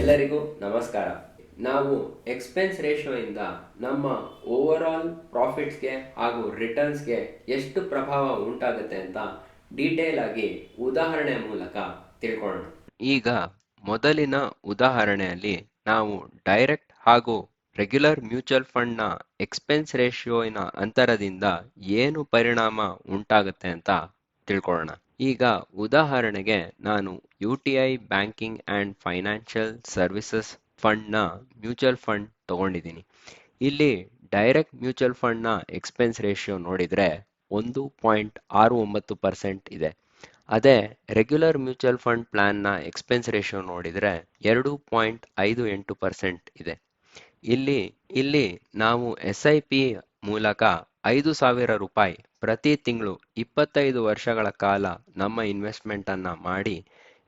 ಎಲ್ಲರಿಗೂ ನಮಸ್ಕಾರ. ನಾವು ಎಕ್ಸ್ಪೆನ್ಸ್ ರೇಷಿಯೋ ಇಂದ ನಮ್ಮ ಓವರ್ ಆಲ್ ಪ್ರಾಫಿಟ್ಸ್ಗೆ ಹಾಗೂ ರಿಟರ್ನ್ಸ್ಗೆ ಎಷ್ಟು ಪ್ರಭಾವ ಉಂಟಾಗುತ್ತೆ ಅಂತ ಡೀಟೇಲ್ ಆಗಿ ಉದಾಹರಣೆ ಮೂಲಕ ತಿಳ್ಕೊಳ್ಳೋಣ. ಈಗ ಮೊದಲಿನ ಉದಾಹರಣೆಯಲ್ಲಿ ನಾವು ಡೈರೆಕ್ಟ್ ಹಾಗೂ ರೆಗ್ಯುಲರ್ ಮ್ಯೂಚುವಲ್ ಫಂಡ್ನ ಎಕ್ಸ್ಪೆನ್ಸ್ ರೇಷಿಯೋನ ಅಂತರದಿಂದ ಏನು ಪರಿಣಾಮ ಉಂಟಾಗುತ್ತೆ ಅಂತ ತಿಳ್ಕೊಳ್ಳೋಣ. ಈಗ ಉದಾಹರಣೆಗೆ ನಾನು UTI banking and financial services ಫಂಡ್ನ ಮ್ಯೂಚುವಲ್ ಫಂಡ್ ತಗೊಂಡಿದ್ದೀನಿ. ಇಲ್ಲಿ ಡೈರೆಕ್ಟ್ ಮ್ಯೂಚುವಲ್ ಫಂಡ್ನ ಎಕ್ಸ್ಪೆನ್ಸ್ ರೇಷಿಯೋ ನೋಡಿದರೆ 1.69% ಇದೆ. ಅದೇ ರೆಗ್ಯುಲರ್ ಮ್ಯೂಚುವಲ್ ಫಂಡ್ ಪ್ಲಾನ್ನ ಎಕ್ಸ್ಪೆನ್ಸ್ ರೇಷಿಯೋ ನೋಡಿದರೆ 2.58% ಇದೆ. ಇಲ್ಲಿ ನಾವು SIP ಮೂಲಕ 5,000 ರೂಪಾಯಿ ಪ್ರತಿ ತಿಂಗಳು 25 ವರ್ಷಗಳ ಕಾಲ ನಮ್ಮ ಇನ್ವೆಸ್ಟ್ಮೆಂಟ್ ಅನ್ನ ಮಾಡಿ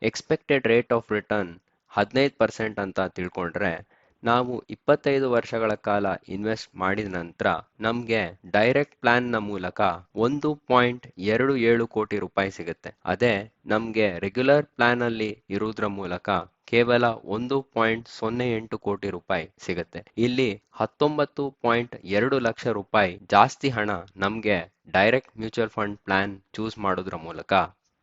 ಎಕ್ಸ್ಪೆಕ್ಟೆಡ್ ರೇಟ್ ಆಫ್ ರಿಟರ್ನ್ 15% ಅಂತ ತಿಳ್ಕೊಂಡ್ರೆ, ನಾವು 25 ವರ್ಷಗಳ ಕಾಲ ಇನ್ವೆಸ್ಟ್ ಮಾಡಿದ ನಂತರ ನಮ್ಗೆ ಡೈರೆಕ್ಟ್ ಪ್ಲಾನ್ ನ ಮೂಲಕ 1.27 ಕೋಟಿ ರೂಪಾಯಿ ಸಿಗುತ್ತೆ. ಅದೇ ನಮ್ಗೆ ರೆಗ್ಯುಲರ್ ಪ್ಲಾನ್ ಅಲ್ಲಿ ಇರುವುದರ ಮೂಲಕ ಕೇವಲ 1.08 ಕೋಟಿ ರೂಪಾಯಿ ಸಿಗುತ್ತೆ. ಇಲ್ಲಿ 19.2 ಲಕ್ಷ ರೂಪಾಯಿ ಜಾಸ್ತಿ ಹಣ ನಮ್ಗೆ direct mutual fund plan choose ಮಾಡೋದ್ರ ಮೂಲಕ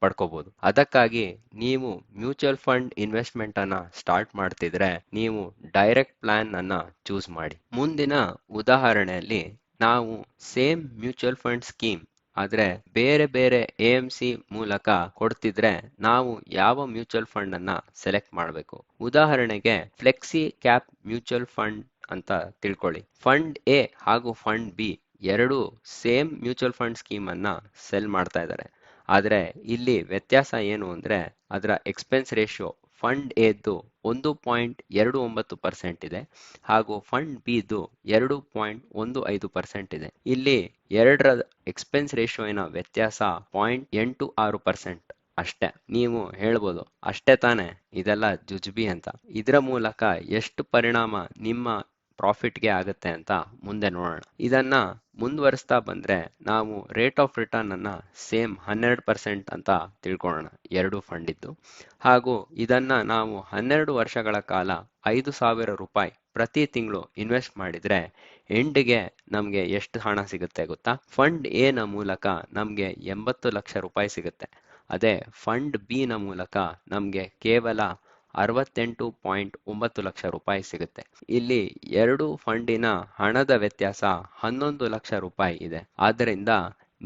ಪಡ್ಕೋಬಹುದು. ಅದಕ್ಕಾಗಿ ನೀವು ಮ್ಯೂಚುವಲ್ ಫಂಡ್ ಇನ್ವೆಸ್ಟ್ಮೆಂಟ್ ಅನ್ನ ಸ್ಟಾರ್ಟ್ ಮಾಡ್ತಿದ್ರೆ ನೀವು ಡೈರೆಕ್ಟ್ ಪ್ಲಾನ್ ಅನ್ನ ಚೂಸ್ ಮಾಡಿ. ಮುಂದಿನ ಉದಾಹರಣೆಯಲ್ಲಿ ನಾವು ಸೇಮ್ ಮ್ಯೂಚುವಲ್ ಫಂಡ್ ಸ್ಕೀಮ್ ಆದ್ರೆ ಬೇರೆ ಬೇರೆ AMC ಮೂಲಕ ಕೊಡ್ತಿದ್ರೆ ನಾವು ಯಾವ ಮ್ಯೂಚುವಲ್ ಫಂಡ್ ಅನ್ನ ಸೆಲೆಕ್ಟ್ ಮಾಡಬೇಕು. ಉದಾಹರಣೆಗೆ ಫ್ಲೆಕ್ಸಿ ಕ್ಯಾಪ್ ಮ್ಯೂಚುವಲ್ ಫಂಡ್ ಅಂತ ತಿಳ್ಕೊಳ್ಳಿ. ಫಂಡ್ A ಹಾಗೂ ಫಂಡ್ B ಎರಡು ಸೇಮ್ ಮ್ಯೂಚುವಲ್ ಫಂಡ್ ಸ್ಕೀಮ್ ಅನ್ನ ಸೆಲ್ ಮಾಡ್ತಾ ಇದ್ದಾರೆ. ಆದ್ರೆ ಇಲ್ಲಿ ವ್ಯತ್ಯಾಸ ಏನು ಅಂದ್ರೆ ಅದರ ಎಕ್ಸ್ಪೆನ್ಸ್ ರೇಷಿಯೋ ಫಂಡ್ ಎದ್ದು 1.29% ಇದೆ ಹಾಗೂ ಫಂಡ್ ಬಿದು 2.15% ಇದೆ. ಇಲ್ಲಿ ಎರಡರ ಎಕ್ಸ್ಪೆನ್ಸ್ ರೇಷಿಯೋನ ವ್ಯತ್ಯಾಸ 0.86% ಅಷ್ಟೇ. ನೀವು ಹೇಳ್ಬೋದು ಅಷ್ಟೇ ತಾನೆ, ಇದೆಲ್ಲ ಜುಜ್ಬಿ ಅಂತ. ಇದರ ಮೂಲಕ ಎಷ್ಟು ಪರಿಣಾಮ ನಿಮ್ಮ ಪ್ರಾಫಿಟ್ಗೆ ಆಗುತ್ತೆ ಅಂತ ಮುಂದೆ ನೋಡೋಣ. ಇದನ್ನ ಮುಂದುವರಿಸ್ತಾ ಬಂದ್ರೆ ನಾವು ರೇಟ್ ಆಫ್ ರಿಟರ್ನ್ ಅನ್ನ ಸೇಮ್ 12% ಅಂತ ತಿಳ್ಕೊಳ್ಳೋಣ ಎರಡು ಫಂಡ್ ಇದ್ದು. ಹಾಗೂ ಇದನ್ನ ನಾವು 12 ವರ್ಷಗಳ ಕಾಲ 5,000 ರೂಪಾಯಿ ಪ್ರತಿ ತಿಂಗಳು ಇನ್ವೆಸ್ಟ್ ಮಾಡಿದ್ರೆ ಎಂಡ್ಗೆ ನಮ್ಗೆ ಎಷ್ಟು ಹಣ ಸಿಗುತ್ತೆ ಗೊತ್ತಾ? ಫಂಡ್ ಎ ನ ಮೂಲಕ ನಮ್ಗೆ 80 ಲಕ್ಷ ರೂಪಾಯಿ ಸಿಗುತ್ತೆ. ಅದೇ ಫಂಡ್ ಬಿ ನ ಮೂಲಕ ನಮ್ಗೆ ಕೇವಲ 68.9 ಲಕ್ಷ ರೂಪಾಯಿ ಸಿಗುತ್ತೆ. ಇಲ್ಲಿ ಎರಡು ಫಂಡಿನ ಹಣದ ವ್ಯತ್ಯಾಸ 11 ಲಕ್ಷ ರೂಪಾಯಿ ಇದೆ. ಆದ್ದರಿಂದ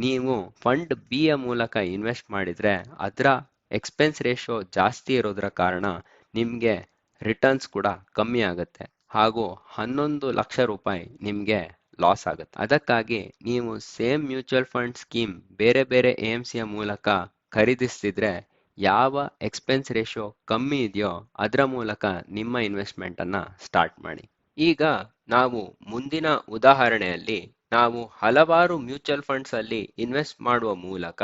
ನೀವು ಫಂಡ್ ಬಿ ಯ ಮೂಲಕ ಇನ್ವೆಸ್ಟ್ ಮಾಡಿದ್ರೆ ಅದರ ಎಕ್ಸ್ಪೆನ್ಸ್ ರೇಷಿಯೋ ಜಾಸ್ತಿ ಇರೋದ್ರ ಕಾರಣ ನಿಮ್ಗೆ ರಿಟರ್ನ್ಸ್ ಕೂಡ ಕಮ್ಮಿ ಆಗುತ್ತೆ ಹಾಗೂ 11 ಲಕ್ಷ ರೂಪಾಯಿ ನಿಮ್ಗೆ ಲಾಸ್ ಆಗುತ್ತೆ. ಅದಕ್ಕಾಗಿ ನೀವು ಸೇಮ್ ಮ್ಯೂಚುವಲ್ ಫಂಡ್ ಸ್ಕೀಮ್ ಬೇರೆ ಬೇರೆ AMC ಯ ಮೂಲಕ ಖರೀದಿಸ್ತಿದ್ರೆ ಯಾವ ಎಕ್ಸ್ಪೆನ್ಸ್ ರೇಷಿಯೋ ಕಮ್ಮಿ ಇದೆಯೋ ಅದರ ಮೂಲಕ ನಿಮ್ಮ ಇನ್ವೆಸ್ಟ್ಮೆಂಟ್ ಅನ್ನ ಸ್ಟಾರ್ಟ್ ಮಾಡಿ. ಈಗ ನಾವು ಮುಂದಿನ ಉದಾಹರಣೆಯಲ್ಲಿ ನಾವು ಹಲವಾರು ಮ್ಯೂಚುವಲ್ ಫಂಡ್ಸ್ ಅಲ್ಲಿ ಇನ್ವೆಸ್ಟ್ ಮಾಡುವ ಮೂಲಕ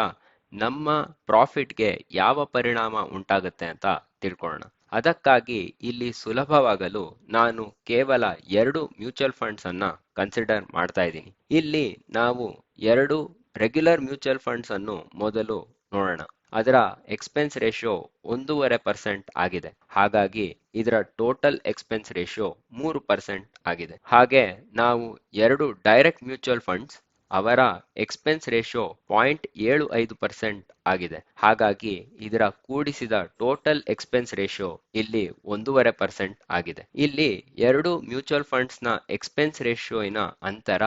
ನಮ್ಮ ಪ್ರಾಫಿಟ್ಗೆ ಯಾವ ಪರಿಣಾಮ ಉಂಟಾಗುತ್ತೆ ಅಂತ ತಿಳ್ಕೊಳ್ಳೋಣ. ಅದಕ್ಕಾಗಿ ಇಲ್ಲಿ ಸುಲಭವಾಗಲು ನಾನು ಕೇವಲ 2 ಮ್ಯೂಚುವಲ್ ಫಂಡ್ಸ್ ಅನ್ನ ಕನ್ಸಿಡರ್ ಮಾಡ್ತಾ ಇದ್ದೀನಿ. ಇಲ್ಲಿ ನಾವು 2 ರೆಗ್ಯುಲರ್ ಮ್ಯೂಚುವಲ್ ಫಂಡ್ಸ್ ಅನ್ನು ಮೊದಲು ನೋಡೋಣ. ಅದರ ಎಕ್ಸ್ಪೆನ್ಸ್ ರೇಷಿಯೋ 1.5% ಆಗಿದೆ. ಹಾಗಾಗಿ ಇದರ ಟೋಟಲ್ ಎಕ್ಸ್ಪೆನ್ಸ್ ರೇಷಿಯೋ 3% ಆಗಿದೆ. ಹಾಗೆ ನಾವು 2 ಡೈರೆಕ್ಟ್ ಮ್ಯೂಚುವಲ್ ಫಂಡ್ಸ್ ಅವರ ಎಕ್ಸ್ಪೆನ್ಸ್ ರೇಷಿಯೋ 0.75% ಆಗಿದೆ. ಹಾಗಾಗಿ ಇದರ ಕೂಡಿಸಿದ ಟೋಟಲ್ ಎಕ್ಸ್ಪೆನ್ಸ್ ರೇಷಿಯೋ ಇಲ್ಲಿ 1.5% ಆಗಿದೆ. ಇಲ್ಲಿ 2 ಮ್ಯೂಚುವಲ್ ಫಂಡ್ಸ್ ನ ಎಕ್ಸ್ಪೆನ್ಸ್ ರೇಷಿಯೋನ ಅಂತರ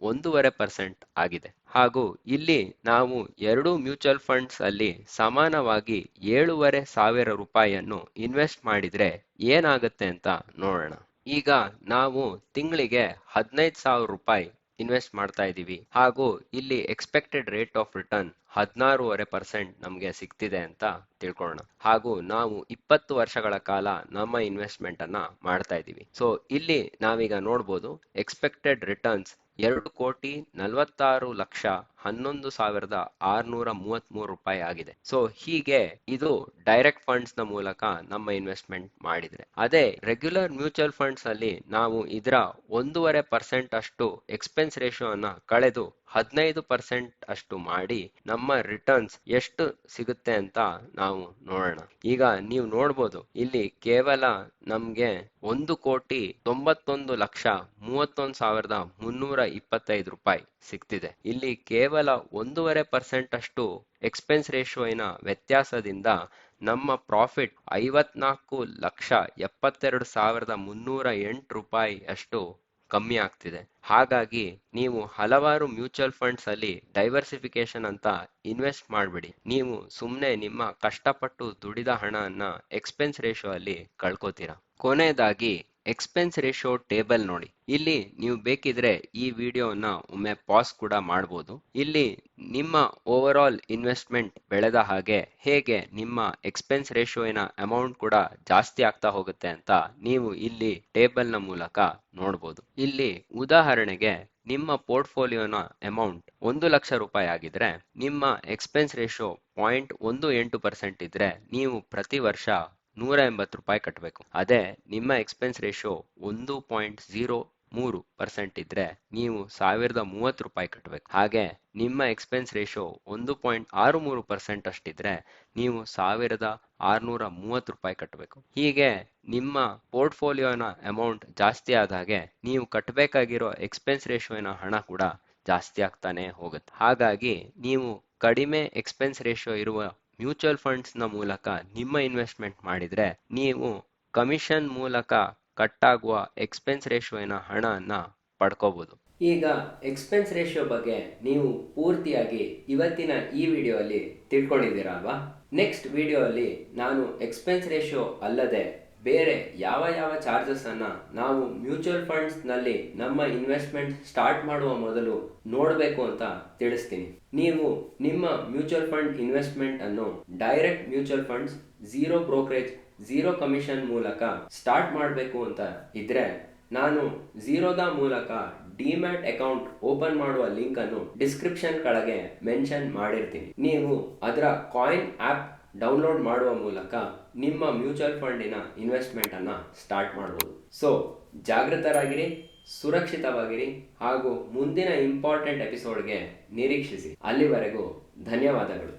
1.5% ಆಗಿದೆ. ಹಾಗೂ ಇಲ್ಲಿ ನಾವು 2 ಮ್ಯೂಚುವಲ್ ಫಂಡ್ಸ್ ಅಲ್ಲಿ ಸಮಾನವಾಗಿ 7,500 ರೂಪಾಯಿಯನ್ನು ಇನ್ವೆಸ್ಟ್ ಮಾಡಿದ್ರೆ ಏನಾಗುತ್ತೆ ಅಂತ ನೋಡೋಣ. ಈಗ ನಾವು ತಿಂಗಳಿಗೆ 15,000 ರೂಪಾಯಿ ಇನ್ವೆಸ್ಟ್ ಮಾಡ್ತಾ ಇದ್ದೀವಿ ಹಾಗೂ ಇಲ್ಲಿ ಎಕ್ಸ್ಪೆಕ್ಟೆಡ್ ರೇಟ್ ಆಫ್ ರಿಟರ್ನ್ 16.5% ನಮ್ಗೆ ಸಿಗ್ತಿದೆ ಅಂತ ತಿಳ್ಕೊಳ್ಳೋಣ. ಹಾಗೂ ನಾವು 20 ವರ್ಷಗಳ ಕಾಲ ನಮ್ಮ ಇನ್ವೆಸ್ಟ್ಮೆಂಟ್ ಅನ್ನ ಮಾಡ್ತಾ ಇದ್ದೀವಿ. ಸೊ ಇಲ್ಲಿ ನಾವೀಗ ನೋಡ್ಬೋದು ಎಕ್ಸ್ಪೆಕ್ಟೆಡ್ ರಿಟರ್ನ್ಸ್ 2,46,00,000 11,633 ರೂಪಾಯಿ ಆಗಿದೆ. ಸೊ ಹೀಗೆ ಇದು ಡೈರೆಕ್ಟ್ ಫಂಡ್ಸ್ ನ ಮೂಲಕ ನಮ್ಮ ಇನ್ವೆಸ್ಟ್ಮೆಂಟ್ ಮಾಡಿದ್ರೆ. ಅದೇ ರೆಗ್ಯುಲರ್ ಮ್ಯೂಚುವಲ್ ಫಂಡ್ಸ್ ಅಲ್ಲಿ ನಾವು ಇದರ 1.5% ಅಷ್ಟು ಎಕ್ಸ್ಪೆನ್ಸ್ ರೇಷಿಯೋ ಅನ್ನ ಕಳೆದು 15% ಅಷ್ಟು ಮಾಡಿ ನಮ್ಮ ರಿಟರ್ನ್ಸ್ ಎಷ್ಟು ಸಿಗುತ್ತೆ ಅಂತ ನಾವು ನೋಡೋಣ. ಈಗ ನೀವು ನೋಡ್ಬೋದು ಇಲ್ಲಿ ಕೇವಲ ನಮ್ಗೆ 1,91,31,325 ರೂಪಾಯಿ ಸಿಗ್ತಿದೆ. ಇಲ್ಲಿ ಕೇವಲ 1.5% ಅಷ್ಟು ಎಕ್ಸ್ಪೆನ್ಸ್ ರೇಷಿಯೋನ ವ್ಯತ್ಯಾಸದಿಂದ ನಮ್ಮ ಪ್ರಾಫಿಟ್ 54,72,308 ರೂಪಾಯಿ ಅಷ್ಟು ಕಮ್ಮಿ ಆಗ್ತಿದೆ. ಹಾಗಾಗಿ ನೀವು ಹಲವಾರು ಮ್ಯೂಚುವಲ್ ಫಂಡ್ಸ್ ಅಲ್ಲಿ ಡೈವರ್ಸಿಫಿಕೇಶನ್ ಅಂತ ಇನ್ವೆಸ್ಟ್ ಮಾಡ್ಬಿಡಿ. ನೀವು ಸುಮ್ನೆ ನಿಮ್ಮ ಕಷ್ಟಪಟ್ಟು ದುಡಿದ ಹಣವನ್ನ ಎಕ್ಸ್ಪೆನ್ಸ್ ರೇಷಿಯೋ ಅಲ್ಲಿ ಕಳ್ಕೋತೀರಾ. ಕೊನೆಯದಾಗಿ ಎಕ್ಸ್ಪೆನ್ಸ್ ರೇಷಿಯೋ ಟೇಬಲ್ ನೋಡಿ. ಇಲ್ಲಿ ನೀವು ಬೇಕಿದ್ರೆ ಈ ವಿಡಿಯೋನ ಒಮ್ಮೆ ಪಾಸ್ ಕೂಡ ಮಾಡಬಹುದು. ಇಲ್ಲಿ ನಿಮ್ಮ ಓವರ್ ಆಲ್ ಇನ್ವೆಸ್ಟ್ಮೆಂಟ್ ಬೆಳೆದ ಹಾಗೆ ಹೇಗೆ ನಿಮ್ಮ ಎಕ್ಸ್ಪೆನ್ಸ್ ರೇಷಿಯೋನ ಅಮೌಂಟ್ ಕೂಡ ಜಾಸ್ತಿ ಆಗ್ತಾ ಹೋಗುತ್ತೆ ಅಂತ ನೀವು ಇಲ್ಲಿ ಟೇಬಲ್ ನ ಮೂಲಕ ನೋಡಬಹುದು. ಇಲ್ಲಿ ಉದಾಹರಣೆಗೆ ನಿಮ್ಮ ಪೋರ್ಟ್ಫೋಲಿಯೋನ ಅಮೌಂಟ್ 1,00,000 ರೂಪಾಯಿ ಆಗಿದ್ರೆ ನಿಮ್ಮ ಎಕ್ಸ್ಪೆನ್ಸ್ ರೇಷಿಯೋ 0.18% ಇದ್ರೆ ನೀವು ಪ್ರತಿ ವರ್ಷ 180 ರೂಪಾಯಿ ಕಟ್ಟಬೇಕು. ಅದೇ ನಿಮ್ಮ ಎಕ್ಸ್ಪೆನ್ಸ್ ರೇಷಿಯೋ 1.03% ಇದ್ರೆ ನೀವು 1,030 ರೂಪಾಯಿ ಕಟ್ಟಬೇಕು. ಹಾಗೆ ನಿಮ್ಮ ಎಕ್ಸ್ಪೆನ್ಸ್ ರೇಷಿಯೋ 1.63% ಅಷ್ಟಿದ್ರೆ ನೀವು 1,630 ರೂಪಾಯಿ ಕಟ್ಟಬೇಕು. ಹೀಗೆ ನಿಮ್ಮ ಪೋರ್ಟ್ಫೋಲಿಯೋನ ಅಮೌಂಟ್ ಜಾಸ್ತಿ ಆದ ಹಾಗೆ ನೀವು ಕಟ್ಟಬೇಕಾಗಿರೋ ಎಕ್ಸ್ಪೆನ್ಸ್ ರೇಷಿಯೋನ ಹಣ ಕೂಡ ಜಾಸ್ತಿ ಆಗ್ತಾನೆ ಹೋಗುತ್ತೆ. ಹಾಗಾಗಿ ನೀವು ಕಡಿಮೆ ಎಕ್ಸ್ಪೆನ್ಸ್ ರೇಷಿಯೋ ಇರುವ ಮ್ಯೂಚುವಲ್ ಫಂಡ್ಸ್ ನ ಮೂಲಕ ನಿಮ್ಮ ಇನ್ವೆಸ್ಟ್ಮೆಂಟ್ ಮಾಡಿದ್ರೆ ನೀವು ಕಮಿಷನ್ ಮೂಲಕ ಕಟ್ಟಾಗುವ ಎಕ್ಸ್ಪೆನ್ಸ್ ರೇಷಿಯೋನ ಹಣನ ಪಡ್ಕೋಬಹುದು. ಈಗ ಎಕ್ಸ್ಪೆನ್ಸ್ ರೇಷಿಯೋ ಬಗ್ಗೆ ನೀವು ಪೂರ್ತಿಯಾಗಿ ಇವತ್ತಿನ ಈ ವಿಡಿಯೋ ಅಲ್ಲಿ ತಿಳ್ಕೊಂಡಿದ್ದೀರಾ ಅಲ್ವಾ? ನೆಕ್ಸ್ಟ್ ವಿಡಿಯೋ ಅಲ್ಲಿ ನಾನು ಎಕ್ಸ್ಪೆನ್ಸ್ ರೇಷಿಯೋ ಅಲ್ಲದೆ ಬೇರೆ ಯಾವ ಯಾವ ಚಾರ್ಜಸ್ ಅನ್ನ ನಾವು ಮ್ಯೂಚುವಲ್ ಫಂಡ್ಸ್ ನಲ್ಲಿ ನಮ್ಮ ಇನ್ವೆಸ್ಟ್ಮೆಂಟ್ ಸ್ಟಾರ್ಟ್ ಮಾಡುವ ಮೊದಲು ನೋಡಬೇಕು ಅಂತ ತಿಳಿಸ್ತೀನಿ. ನೀವು ನಿಮ್ಮ ಮ್ಯೂಚುವಲ್ ಫಂಡ್ ಇನ್ವೆಸ್ಟ್ಮೆಂಟ್ ಅನ್ನು direct mutual funds, zero brokerage, zero commission ಮೂಲಕ ಸ್ಟಾರ್ಟ್ ಮಾಡಬೇಕು ಅಂತ ಇದ್ರೆ ನಾನು ಝೀರೋದ ಮೂಲಕ ಡಿಮ್ಯಾಟ್ ಅಕೌಂಟ್ ಓಪನ್ ಮಾಡುವ ಲಿಂಕ್ ಅನ್ನು ಡಿಸ್ಕ್ರಿಪ್ಷನ್ ಕೆಳಗೆ ಮೆನ್ಷನ್ ಮಾಡಿರ್ತೀನಿ. ನೀವು ಅದರ ಕಾಯಿನ್ ಆಪ್ ಡೌನ್ಲೋಡ್ ಮಾಡುವ ಮೂಲಕ ನಿಮ್ಮ ಮ್ಯೂಚುವಲ್ ಫಂಡಿನ ಇನ್ವೆಸ್ಟ್ಮೆಂಟ್ ಅನ್ನ ಸ್ಟಾರ್ಟ್ ಮಾಡಬಹುದು. ಸೊ ಜಾಗೃತರಾಗಿರಿ, ಸುರಕ್ಷಿತವಾಗಿರಿ ಹಾಗೂ ಮುಂದಿನ ಇಂಪಾರ್ಟೆಂಟ್ ಎಪಿಸೋಡ್ಗೆ ನಿರೀಕ್ಷಿಸಿ. ಅಲ್ಲಿವರೆಗೂ ಧನ್ಯವಾದಗಳು.